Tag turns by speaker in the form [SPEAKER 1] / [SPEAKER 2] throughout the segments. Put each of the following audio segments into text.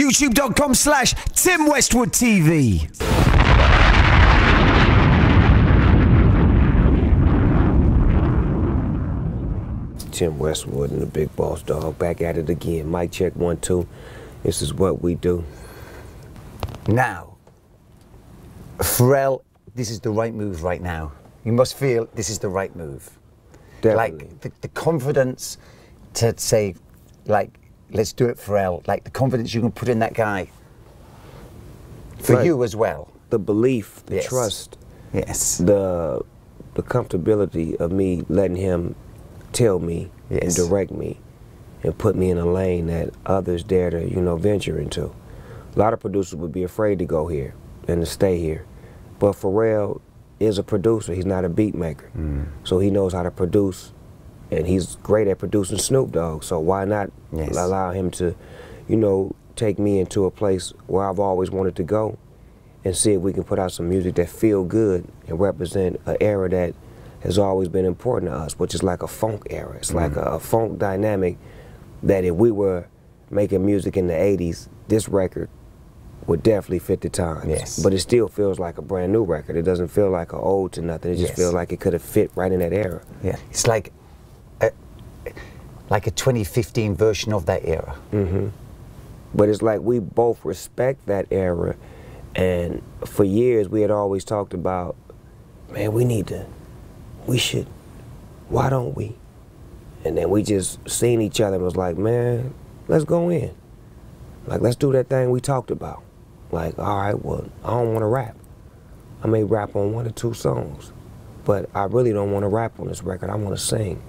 [SPEAKER 1] YouTube.com/Tim Westwood TV.
[SPEAKER 2] Tim Westwood and the Big Boss Dog back at it again. Mic check 1 2. This is what we do.
[SPEAKER 1] Now, Pharrell, this is the right move right now. You must feel this is the right move.
[SPEAKER 2] Definitely.
[SPEAKER 1] Like the confidence to say, like, let's do it, Pharrell. Like the confidence you can put in that guy. For
[SPEAKER 2] right.
[SPEAKER 1] You as well.
[SPEAKER 2] The belief, the
[SPEAKER 1] yes.
[SPEAKER 2] trust.
[SPEAKER 1] Yes.
[SPEAKER 2] The comfortability of me letting him tell me
[SPEAKER 1] yes.
[SPEAKER 2] and direct me and put me in a lane that others dare to, venture into. A lot of producers would be afraid to go here and to stay here. But Pharrell is a producer. He's not a beat maker. So he knows how to produce, and he's great at producing Snoop Dogg. So why not
[SPEAKER 1] yes.
[SPEAKER 2] allow him to, take me into a place where I've always wanted to go and see if we can put out some music that feel good and represent an era that has always been important to us, which is like a funk era. It's like a funk dynamic that if we were making music in the 80s, this record would definitely fit the times.
[SPEAKER 1] Yes.
[SPEAKER 2] But it still feels like a brand new record. It doesn't feel like an ode to nothing. It just
[SPEAKER 1] yes.
[SPEAKER 2] feels like it could have fit right in that era.
[SPEAKER 1] Yeah. It's like a 2015 version of that era.
[SPEAKER 2] But it's like we both respect that era, and for years we had always talked about, man, we should, why don't we? And then we just seen each other and was like, man, let's go in. Like, let's do that thing we talked about. Like, all right, well, I don't want to rap. I may rap on 1 or 2 songs, but I really don't want to rap on this record. I want to sing,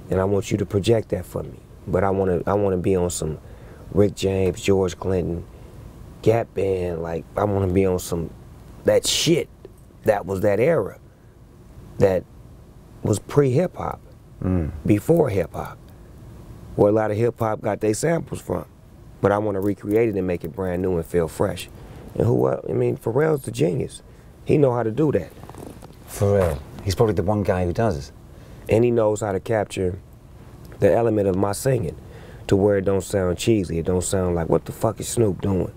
[SPEAKER 2] and I want you to project that for me. But I want to be on some Rick James, George Clinton, Gap Band. Like, I want to be on some that shit that was that era, that was pre-hip hop, before hip hop, where a lot of hip hop got their samples from. But I want to recreate it and make it brand new and feel fresh. And Pharrell's the genius. He know how to do that.
[SPEAKER 1] Pharrell, he's probably the one guy who does.
[SPEAKER 2] And he knows how to capture the element of my singing to where it don't sound cheesy. It don't sound like, what the fuck is Snoop doing?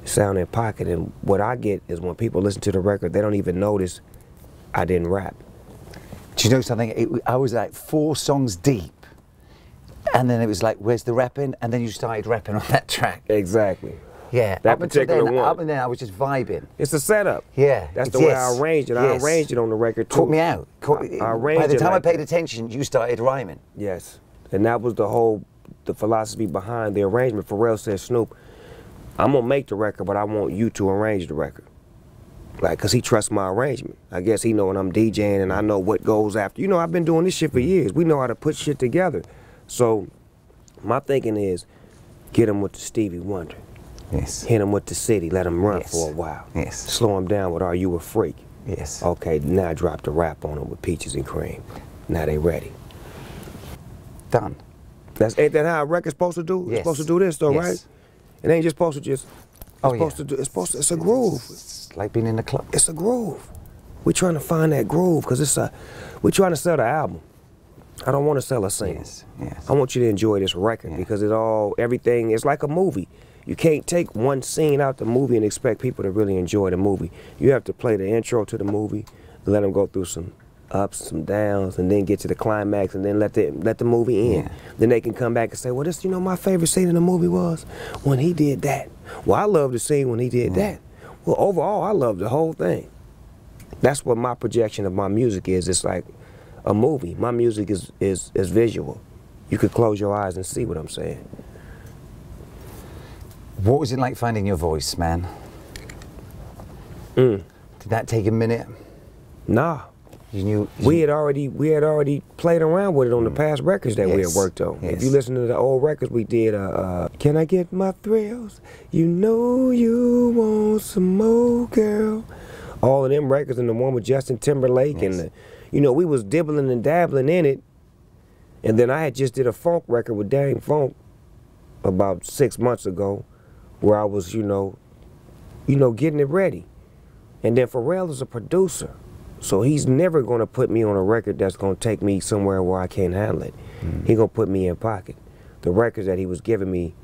[SPEAKER 2] It sound in pocket. And what I get is when people listen to the record, they don't even notice I didn't rap.
[SPEAKER 1] Do you know something? I was like 4 songs deep, and then it was like, where's the rapping? And then you started rapping on that track.
[SPEAKER 2] Exactly.
[SPEAKER 1] Yeah.
[SPEAKER 2] That particular one.
[SPEAKER 1] Up and then I was just vibing.
[SPEAKER 2] It's a setup.
[SPEAKER 1] Yeah.
[SPEAKER 2] That's the way I arranged it.
[SPEAKER 1] Yes.
[SPEAKER 2] I arranged it on the record too.
[SPEAKER 1] Caught me out.
[SPEAKER 2] I arranged
[SPEAKER 1] By the time
[SPEAKER 2] like
[SPEAKER 1] I paid attention, you started rhyming.
[SPEAKER 2] Yes. And that was the philosophy behind the arrangement. Pharrell said, Snoop, I'm gonna make the record, but I want you to arrange the record. Like, cause he trusts my arrangement. I guess he know when I'm DJing and I know what goes after. I've been doing this shit for years. We know how to put shit together. So my thinking is, get him with the Stevie Wonder.
[SPEAKER 1] Yes.
[SPEAKER 2] Hit him with the City, let him run
[SPEAKER 1] yes.
[SPEAKER 2] for a while.
[SPEAKER 1] Yes.
[SPEAKER 2] Slow him down with Are You a Freak?
[SPEAKER 1] Yes.
[SPEAKER 2] Okay, now drop the rap on him with Peaches and Cream. Now they ready.
[SPEAKER 1] Done.
[SPEAKER 2] Ain't that how a record's supposed to do?
[SPEAKER 1] Yes.
[SPEAKER 2] It's supposed to do this though,
[SPEAKER 1] yes.
[SPEAKER 2] right? It ain't just supposed to just, it's a groove.
[SPEAKER 1] It's like being in the club.
[SPEAKER 2] It's a groove. We're trying to find that groove because we're trying to sell the album. I don't want to sell a single.
[SPEAKER 1] Yes, yes.
[SPEAKER 2] I want you to enjoy this record because everything is like a movie. You can't take one scene out the movie and expect people to really enjoy the movie. You have to play the intro to the movie, let them go through some ups, some downs, and then get to the climax, and then let the movie end. Yeah. Then they can come back and say, well, this, my favorite scene in the movie was when he did that. Well, I love the scene when he did that. Well, overall, I love the whole thing. That's what my projection of my music is. It's like a movie. My music is visual. You could close your eyes and see what I'm saying.
[SPEAKER 1] What was it like finding your voice, man? Did that take a minute?
[SPEAKER 2] Nah. We had already played around with it on the past records that we had worked on.
[SPEAKER 1] Yes.
[SPEAKER 2] If you listen to the old records, we did Can I Get My Thrills? You know you want some more, girl. All of them records, and the one with Justin Timberlake, and we was dibbling and dabbling in it. And then I had just did a funk record with Dang Funk about 6 months ago, where I was, getting it ready. And then Pharrell is a producer. So he's never gonna put me on a record that's gonna take me somewhere where I can't handle it. He gonna put me in pocket. The records that he was giving me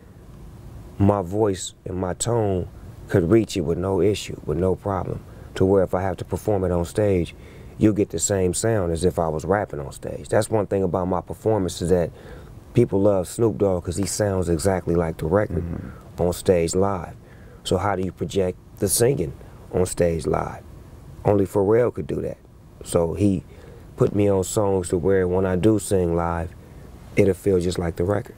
[SPEAKER 2] my voice and my tone could reach it with no issue, with no problem, to where if I have to perform it on stage, you'll get the same sound as if I was rapping on stage. That's one thing about my performance, is that people love Snoop Dogg because he sounds exactly like the record on stage live. So how do you project the singing on stage live? Only Pharrell could do that. So he put me on songs to where when I do sing live, it'll feel just like the record.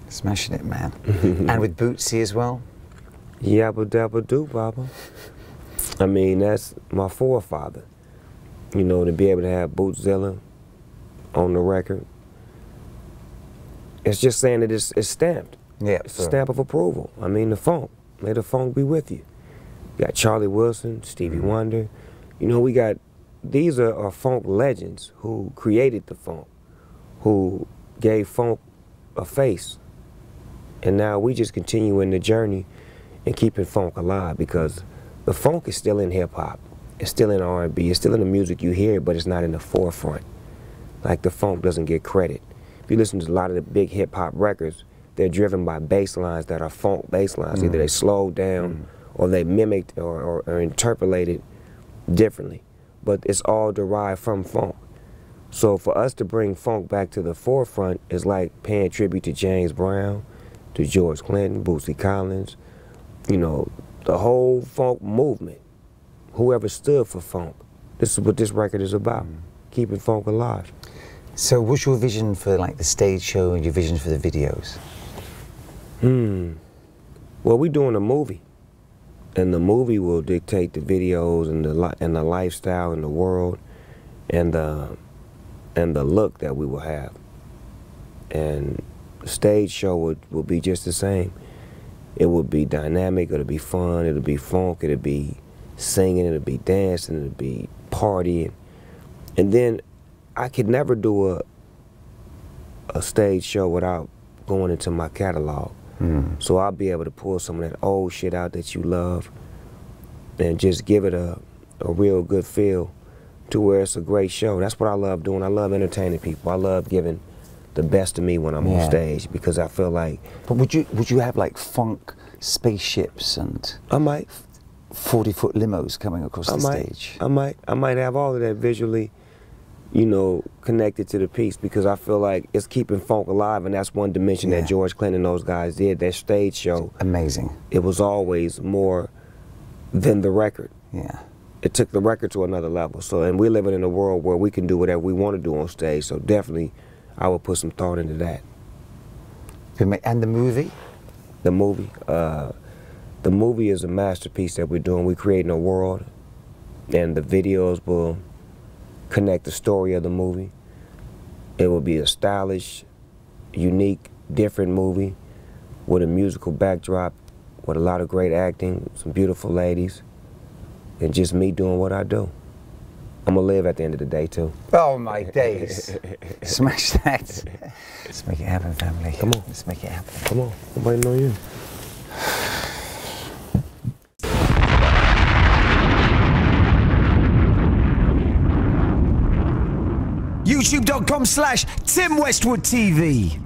[SPEAKER 1] Smashing it, man. And with Bootsy as well?
[SPEAKER 2] Yabba dabba do, Baba. I mean, that's my forefather. You know, to be able to have Bootzilla on the record, it's just saying that it's stamped.
[SPEAKER 1] Yeah.
[SPEAKER 2] It's a stamp of approval. I mean, the funk. May the funk be with you. You got Charlie Wilson, Stevie Wonder. You know, we got, these are funk legends who created the funk, who gave funk a face. And now we just continue in the journey and keeping funk alive, because the funk is still in hip hop. It's still in R&B. It's still in the music you hear, but it's not in the forefront. Like, the funk doesn't get credit. If you listen to a lot of the big hip hop records, they're driven by bass lines that are funk bass lines. Either they slowed down or they mimicked or interpolated differently. But it's all derived from funk. So for us to bring funk back to the forefront is like paying tribute to James Brown, to George Clinton, Bootsy Collins, you know, the whole funk movement. Whoever stood for funk. This is what this record is about, keeping funk alive.
[SPEAKER 1] So what's your vision for like the stage show and your vision for the videos?
[SPEAKER 2] Well, we're doing a movie, and the movie will dictate the videos and the lifestyle and the world and the look that we will have. And the stage show will be just the same. It will be dynamic, it'll be fun, it'll be funk, it'll be singing, it'll be dancing, it'll be partying. And then I could never do a stage show without going into my catalog. So I'll be able to pull some of that old shit out that you love and just give it a real good feel to where it's a great show. That's what I love doing. I love entertaining people. I love giving the best of me when I'm on stage, because I feel like...
[SPEAKER 1] But would you have like funk spaceships and...
[SPEAKER 2] I might.
[SPEAKER 1] 40-foot limos coming across the stage?
[SPEAKER 2] I might have all of that visually, you know, connected to the piece, because I feel like it's keeping funk alive, and that's one dimension that George Clinton and those guys did. Their stage show,
[SPEAKER 1] amazing.
[SPEAKER 2] It was always more than the record.
[SPEAKER 1] Yeah.
[SPEAKER 2] It took the record to another level. So, and we're living in a world where we can do whatever we want to do on stage, so definitely I would put some thought into that.
[SPEAKER 1] And the movie?
[SPEAKER 2] The movie is a masterpiece that we're doing. We're creating a world, and the videos will connect the story of the movie. It will be a stylish, unique, different movie with a musical backdrop, with a lot of great acting, some beautiful ladies, and just me doing what I do. I'm gonna live at the end of the day too.
[SPEAKER 1] Oh my days. Smash that. Let's make it happen, family.
[SPEAKER 2] Come on.
[SPEAKER 1] Let's make it happen.
[SPEAKER 2] Come on, nobody know you.
[SPEAKER 1] YouTube.com/Tim Westwood TV.